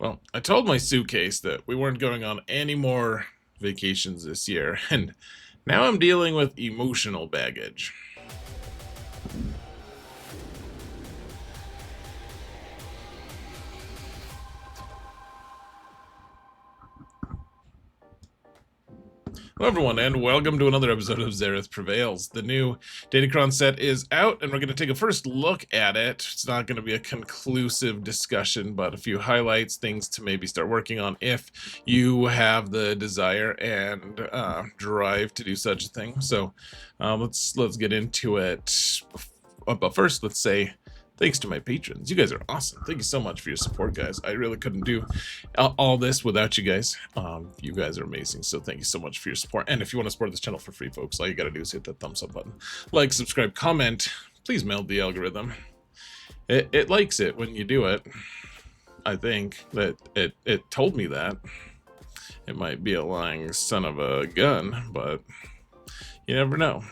Well, I told my suitcase that we weren't going on any more vacations this year, and now I'm dealing with emotional baggage. Hello everyone, and welcome to another episode of Zareth Prevails. The new Datacron set is out, and we're going to take a first look at it. It's not going to be a conclusive discussion, but a few highlights, things to maybe start working on if you have the desire and drive to do such a thing. So let's get into it. But first, let's say thanks to my patrons. You guys are awesome. Thank you so much for your support, guys. I really couldn't do all this without you guys. You guys are amazing, so thank you so much for your support. And if you want to support this channel for free, folks, all you gotta do is hit that thumbs up button. Like, subscribe, comment. Please meld the algorithm. It likes it when you do it. I think that it told me that. It might be a lying son of a gun, but you never know.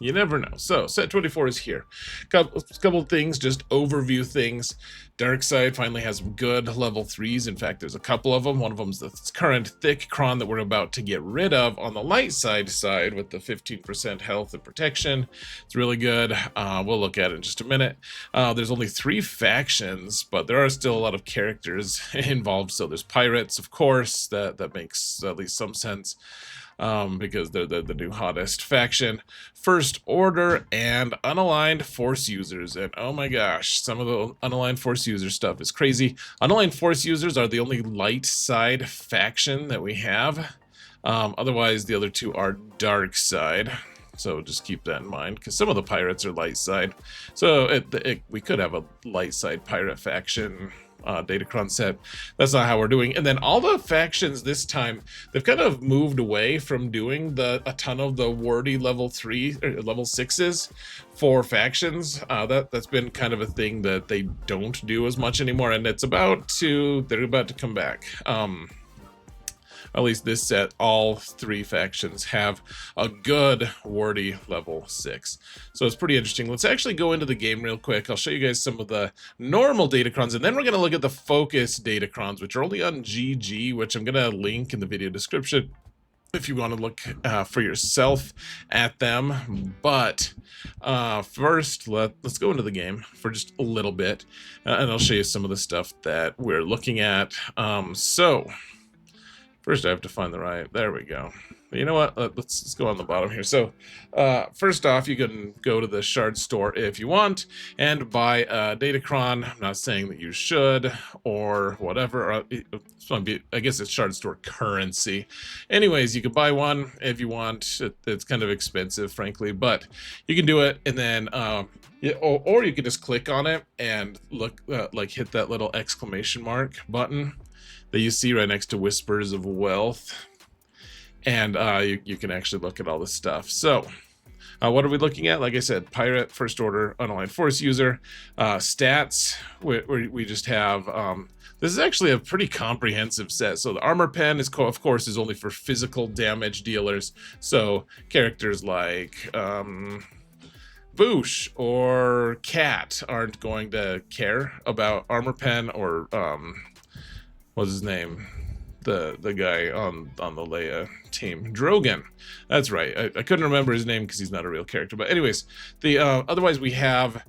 You never know. So, set 24 is here. Couple of things, just overview things. Darkside finally has some good level 3s. In fact, there's a couple of them. One of them is the current thick cron that we're about to get rid of on the light side with the 15% health and protection. It's really good. We'll look at it in just a minute. There's only 3 factions, but there are still a lot of characters involved. So there's pirates, of course. That makes at least some sense. Because they're the new hottest faction. First Order and unaligned force users, and oh my gosh, some of the unaligned force user stuff is crazy. Unaligned force users are the only light side faction that we have. Otherwise the other two are dark side, so just keep that in mind, because some of the pirates are light side. So we could have a light side pirate faction Datacron set. That's not how we're doing. And then all the factions this time, they've kind of moved away from doing a ton of the wordy level 3 or level 6s for factions. That's been kind of a thing that they don't do as much anymore, and they're about to come back. At least this set, all 3 factions have a good wordy level 6. So it's pretty interesting. Let's actually go into the game real quick. I'll show you guys some of the normal datacrons, and then we're going to look at the focus datacrons, which are only on GG, which I'm going to link in the video description if you want to look for yourself at them. But first, let's go into the game for just a little bit, and I'll show you some of the stuff that we're looking at. First, I have to find the right. There we go. You know what? Let's go on the bottom here. So, first off, you can go to the shard store if you want and buy a Datacron. I'm not saying that you should or whatever. I guess it's shard store currency. Anyways, you can buy one if you want. It's kind of expensive, frankly, but you can do it, and then or you can just click on it and look, like hit that little exclamation mark button that you see right next to Whispers of Wealth, and you can actually look at all this stuff. So what are we looking at? Like I said, pirate, first order, unaligned force user, stats. We just have this is actually a pretty comprehensive set. So the armor pen is of course is only for physical damage dealers, so characters like Boosh or Cat aren't going to care about armor pen, or what's his name? The guy on the Leia team, Drogon. That's right. I couldn't remember his name because he's not a real character. But anyways, the otherwise we have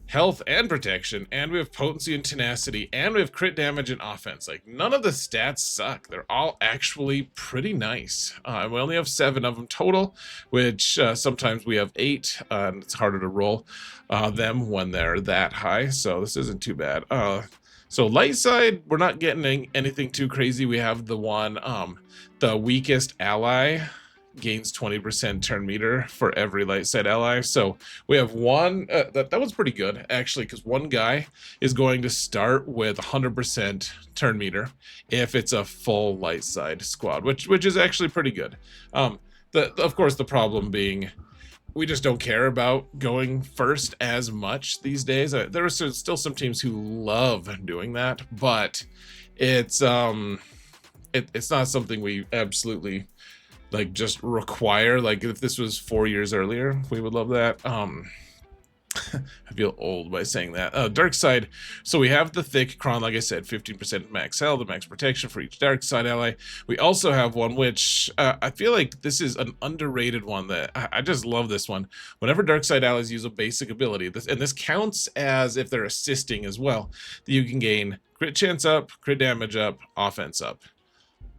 health and protection, and we have potency and tenacity, and we have crit damage and offense. Like, none of the stats suck. They're all actually pretty nice. We only have 7 of them total, which sometimes we have 8, and it's harder to roll them when they're that high. So this isn't too bad. So light side, we're not getting anything too crazy. We have the one, the weakest ally gains 20% turn meter for every light side ally. So we have one, that was pretty good actually, because one guy is going to start with 100% turn meter if it's a full light side squad, which is actually pretty good. Of course, the problem being, we just don't care about going first as much these days. There are still some teams who love doing that, but it's not something we absolutely like just require. Like, if this was 4 years earlier, we would love that. I feel old by saying that. Dark side. So we have the thick cron, like I said, 15% max health, the max protection for each dark side ally. We also have one which I feel like this is an underrated one that I just love this one. Whenever dark side allies use a basic ability, and this counts as if they're assisting as well, that you can gain crit chance up, crit damage up, offense up.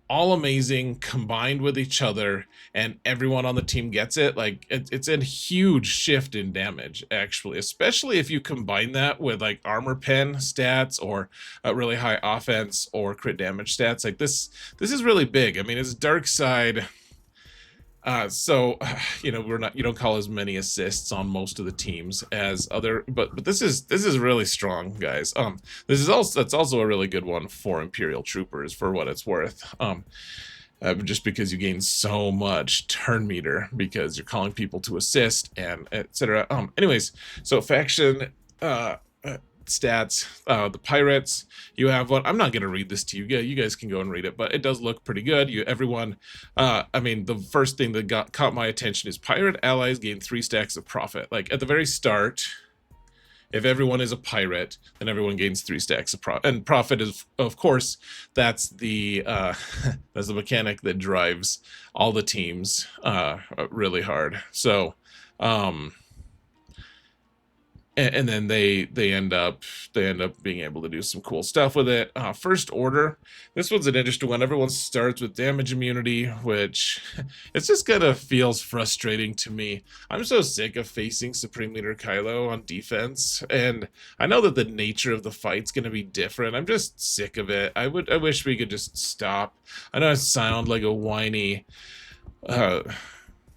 All amazing, combined with each other, and everyone on the team gets it. Like it's a huge shift in damage, actually, especially if you combine that with like armor pen stats or really high offense or crit damage stats. Like this is really big. I mean, it's dark side. So you know, you don't call as many assists on most of the teams as other, but this is really strong, guys. That's also a really good one for Imperial troopers, for what it's worth. Just because you gain so much turn meter because you're calling people to assist and etc. Anyways, so faction stats, the pirates, you have what, I'm not going to read this to you. Yeah, you guys can go and read it, but it does look pretty good. Everyone, I mean, the first thing that caught my attention is pirate allies gain 3 stacks of profit. Like at the very start, if everyone is a pirate, then everyone gains 3 stacks of profit. And profit is, of course, that's the that's the mechanic that drives all the teams really hard. So and then they end up being able to do some cool stuff with it. First order, this one's an interesting one. Everyone starts with damage immunity, which it's just kind of feels frustrating to me. I'm so sick of facing Supreme Leader Kylo on defense, and I know that the nature of the fight's going to be different. I'm just sick of it. I wish we could just stop. I know I sound like a whiny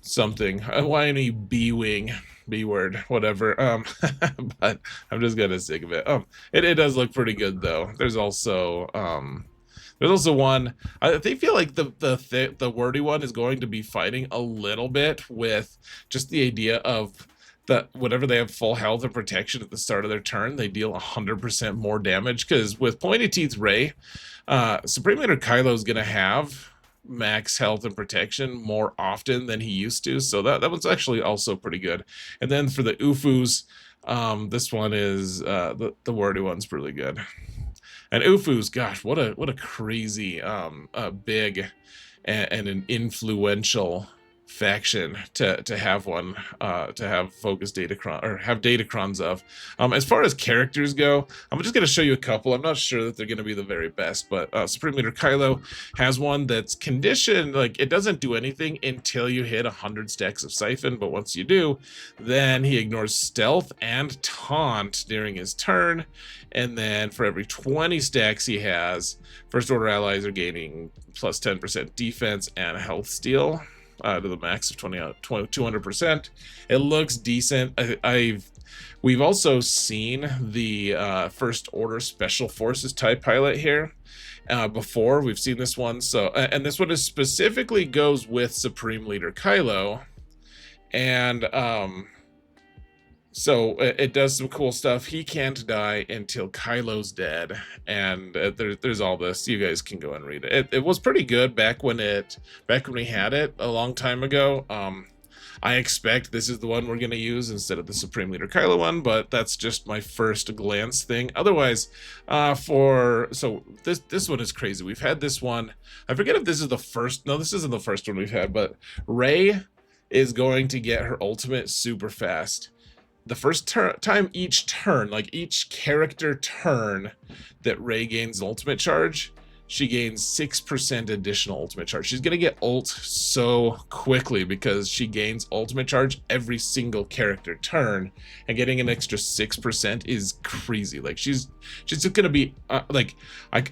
something, a whiny B-wing, B-word, whatever, but I'm just kind of sick of it. It does look pretty good, though. There's also one, they feel like the wordy one is going to be fighting a little bit with just the idea of that whenever they have full health and protection at the start of their turn, they deal 100% more damage, because with Pointy Teeth Rey, Supreme Leader Kylo is going to have max health and protection more often than he used to, so that one's actually also pretty good. And then for the Ufus, this one is the wordy one's really good. And Ufus, gosh, what a crazy big and an influential faction to have one, to have focused datacron, or have datacrons of. As far as characters go, I'm just going to show you a couple. I'm not sure that they're going to be the very best, but Supreme Leader Kylo has one that's conditioned, like it doesn't do anything until you hit 100 stacks of siphon, but once you do, then he ignores stealth and taunt during his turn, and then for every 20 stacks he has, first order allies are gaining plus 10% defense and health steal to the max of 200%. It looks decent. We've also seen the first order special forces TIE pilot here before. We've seen this one, so and this one is specifically goes with Supreme Leader Kylo, and so it does some cool stuff. He can't die until Kylo's dead, and there's all this. You guys can go and read it. It was pretty good back when we had it a long time ago. I expect this is the one we're gonna use instead of the Supreme Leader Kylo one, but that's just my first glance thing. Otherwise, so this one is crazy. We've had this one. I forget if this is the first. No, this isn't the first one we've had. But Rey is going to get her ultimate super fast. The first time each turn, like each character turn that Rey gains ultimate charge, she gains 6% additional ultimate charge. She's gonna get ult so quickly because she gains ultimate charge every single character turn, and getting an extra 6% is crazy. Like she's just gonna be like,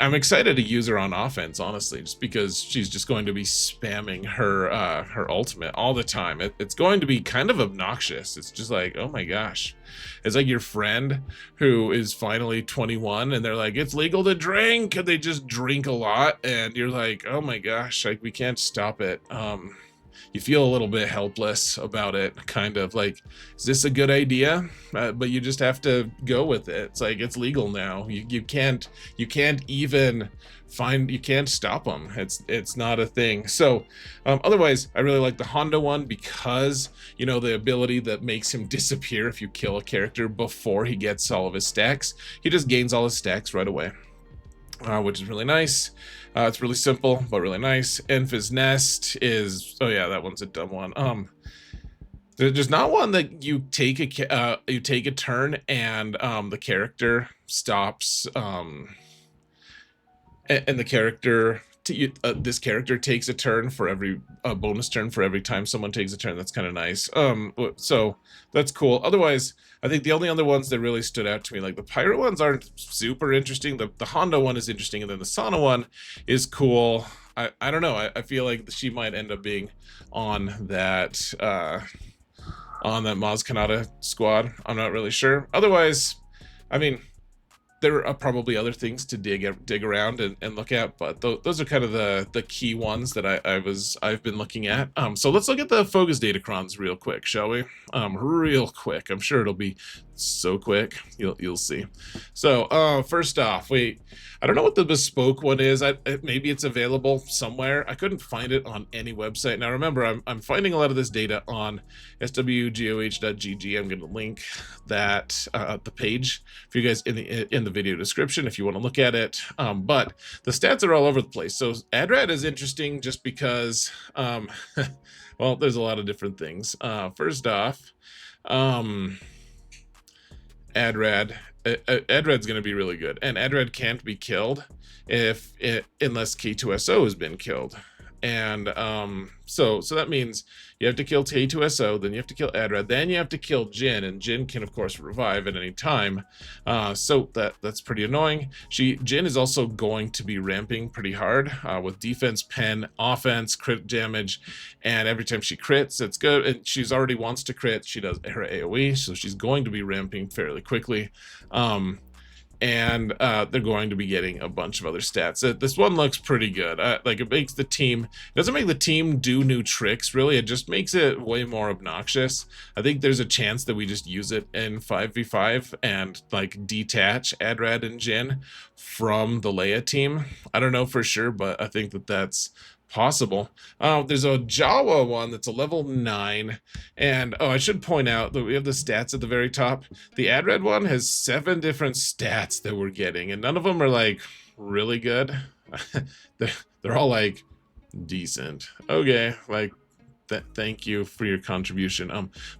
I'm excited to use her on offense, honestly, just because she's just going to be spamming her ultimate all the time. It's going to be kind of obnoxious. It's just like, oh my gosh. It's like your friend who is finally 21 and they're like, it's legal to drink, and they just drink a lot, and you're like, oh my gosh, like we can't stop it. you feel a little bit helpless about it, kind of like, is this a good idea? But you just have to go with it. It's like, it's legal now. You can't even you can't stop them. It's not a thing. So otherwise, I really like the Honda one because, you know, the ability that makes him disappear if you kill a character before he gets all of his stacks. He just gains all his stacks right away, which is really nice. It's really simple, but really nice. Enfys Nest is, oh yeah, that one's a dumb one. There's not one that you take a turn and the character stops, and the character this character takes a turn for every bonus turn for every time someone takes a turn. That's kind of nice. So that's cool. Otherwise, I think the only other ones that really stood out to me, like the pirate ones, aren't super interesting. The Honda one is interesting, and then the Sana one is cool. I don't know. I feel like she might end up being on that Maz Kanata squad. I'm not really sure. Otherwise, I mean, there are probably other things to dig around and look at, but those are kind of the key ones that I've been looking at. So let's look at the focus datacrons real quick, shall we? Real quick. I'm sure it'll be so quick. You'll see. So first off, I don't know what the bespoke one is. Maybe it's available somewhere. I couldn't find it on any website. Now remember, I'm finding a lot of this data on swgoh.gg. I'm going to link that the page for you guys in the video description if you want to look at it. But the stats are all over the place. So Adrad is interesting just because, well, there's a lot of different things. First off, Adrad's going to be really good, and Adrad can't be killed unless K2SO has been killed, and so that means you have to kill K2SO, then you have to kill Adrad, then you have to kill Jin, and Jin can of course revive at any time. So that's pretty annoying. Jin is also going to be ramping pretty hard with defense, pen, offense, crit damage, and every time she crits, it's good. And she's already wants to crit. She does her AoE, so she's going to be ramping fairly quickly. And they're going to be getting a bunch of other stats. This one looks pretty good. Like, it makes the team, it doesn't make the team do new tricks, really. It just makes it way more obnoxious. I think there's a chance that we just use it in 5v5 and, like, detach Adrad and Jin from the Leia team. I don't know for sure, but I think that's possible. There's a Jawa one that's a level 9, and I should point out that we have the stats at the very top. The Adrad one has 7 different stats that we're getting, and none of them are like really good. they're all like decent. Okay, like thank you for your contribution.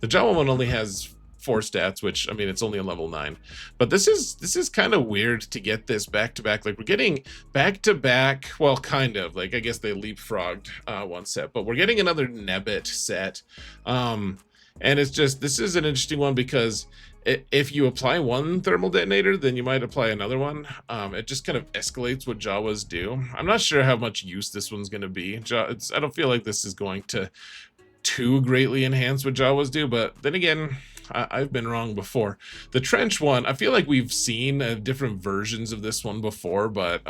The Jawa one only has 4 stats, which, I mean, it's only a level 9, but this is kind of weird to get this back to back. Like, we're getting back to back, well, kind of, like, I guess they leapfrogged one set, but we're getting another Nebbit set, and it's just, this is an interesting one because if you apply one thermal detonator, then you might apply another one. It just kind of escalates what Jawas do. I'm not sure how much use this one's going to be. I don't feel like this is going to too greatly enhance what Jawas do, but then again, I've been wrong before. The trench one, I feel like we've seen different versions of this one before, but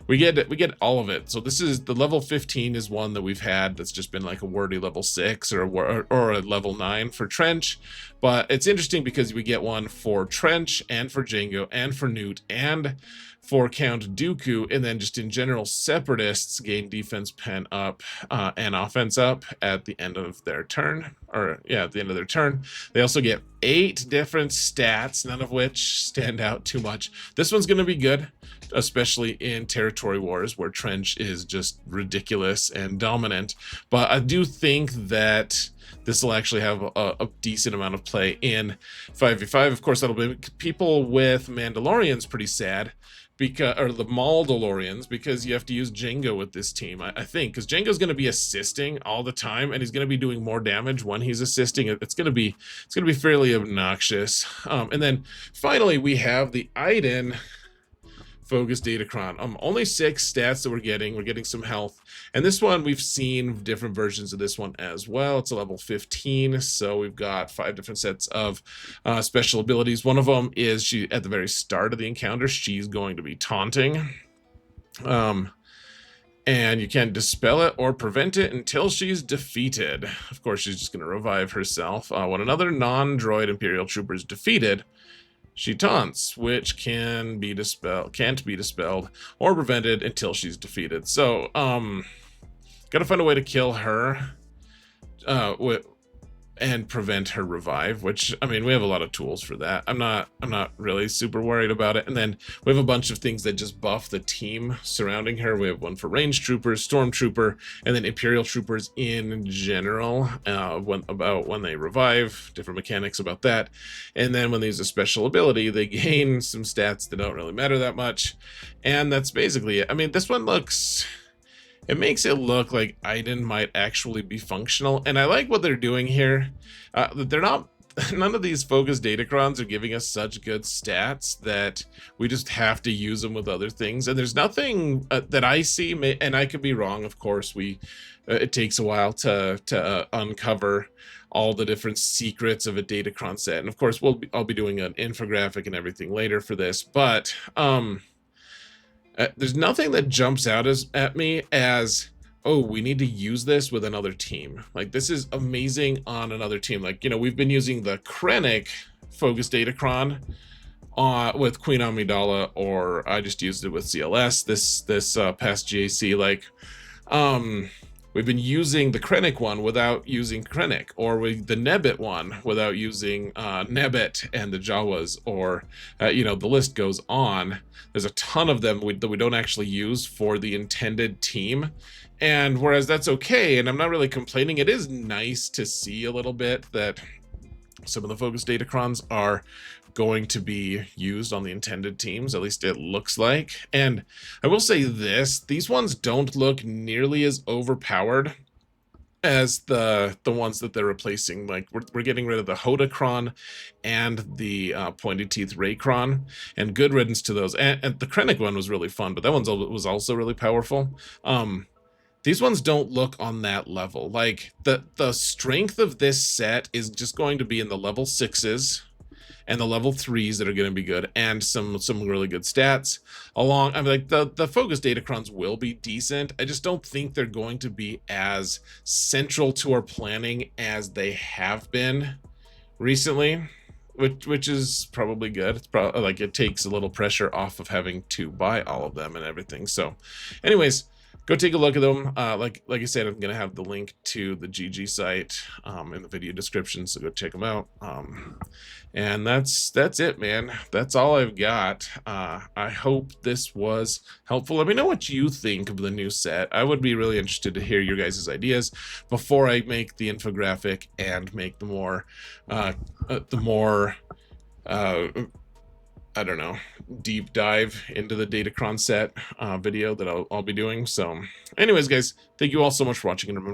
we get all of it. So this is the level 15 is one that we've had that's just been like a wordy level 6 or a level 9 for trench. But it's interesting because we get one for trench and for Jango and for Newt and for Count Dooku, and then just in general, separatists gain defense pen up and offense up at the end of their turn, or yeah, at the end of their turn. They also get 8 different stats, none of which stand out too much. This one's going to be good, especially in territory wars where trench is just ridiculous and dominant. But I do think that this will actually have a decent amount of play in 5v5. Of course, that'll make people with Mandalorians pretty sad, or the Maldalorians, because you have to use Jango with this team, I think, because Jango's going to be assisting all the time, and he's going to be doing more damage when he's assisting. It's going to be fairly obnoxious. And then finally, we have the Iden focus datacron. Only 6 stats that we're getting some health, and this one we've seen different versions of this one as well. It's a level 15, so we've got 5 different sets of special abilities. One of them is she, at the very start of the encounter, she's going to be taunting, And you can't dispel it or prevent it until she's defeated. Of course, she's just going to revive herself. When another non-droid Imperial trooper is defeated, she taunts, which can't be dispelled or prevented until she's defeated. So, gotta find a way to kill her, and prevent her revive, which, I mean, we have a lot of tools for that. I'm not really super worried about it. And then we have a bunch of things that just buff the team surrounding her. We have one for range troopers, stormtrooper, and then Imperial troopers in general, when they revive, different mechanics about that. And then when they use a special ability, they gain some stats that don't really matter that much. And that's basically it. I mean, this one looks... It makes it look like Iden might actually be functional, and I like what they're doing here. They're not... None of these focus datacrons are giving us such good stats that we just have to use them with other things. And there's nothing that I see, and I could be wrong, of course. It takes a while to uncover all the different secrets of a datacron set, and of course I'll be doing an infographic and everything later for this, but there's nothing that jumps out at me as, oh, we need to use this with another team. Like, this is amazing on another team. Like, you know, we've been using the Krennic focus datacron with Queen Amidala, or I just used it with CLS this past GAC. Like, we've been using the Krennic one without using Krennic, or the Nebbit one without using Nebbit and the Jawas, or, you know, the list goes on. There's a ton of them that we don't actually use for the intended team. And whereas that's okay, and I'm not really complaining, it is nice to see a little bit that some of the focus datacrons are going to be used on the intended teams, at least it looks like. And I will say this, these ones don't look nearly as overpowered as the ones that they're replacing. Like, we're getting rid of the Hodacron and the pointy teeth Raycron, and good riddance to those. And the Krennic one was really fun, but that one was also really powerful. These ones don't look on that level. Like, the strength of this set is just going to be in the level 6s and the level 3s that are going to be good, and some really good stats. I mean, like, the focus datacrons will be decent. I just don't think they're going to be as central to our planning as they have been recently, which is probably good. It's probably, like, it takes a little pressure off of having to buy all of them and everything. So, anyways, go take a look at them. Like I said, I'm going to have the link to the GG site in the video description, so go check them out. And that's it, man. That's all I've got. I hope this was helpful. Let me know what you think of the new set. I would be really interested to hear your guys' ideas before I make the infographic and make the more I don't know, deep dive into the Datacron set video that I'll be doing. So anyways, guys, thank you all so much for watching, and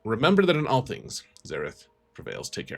remember that in all things, Xaereth prevails. Take care.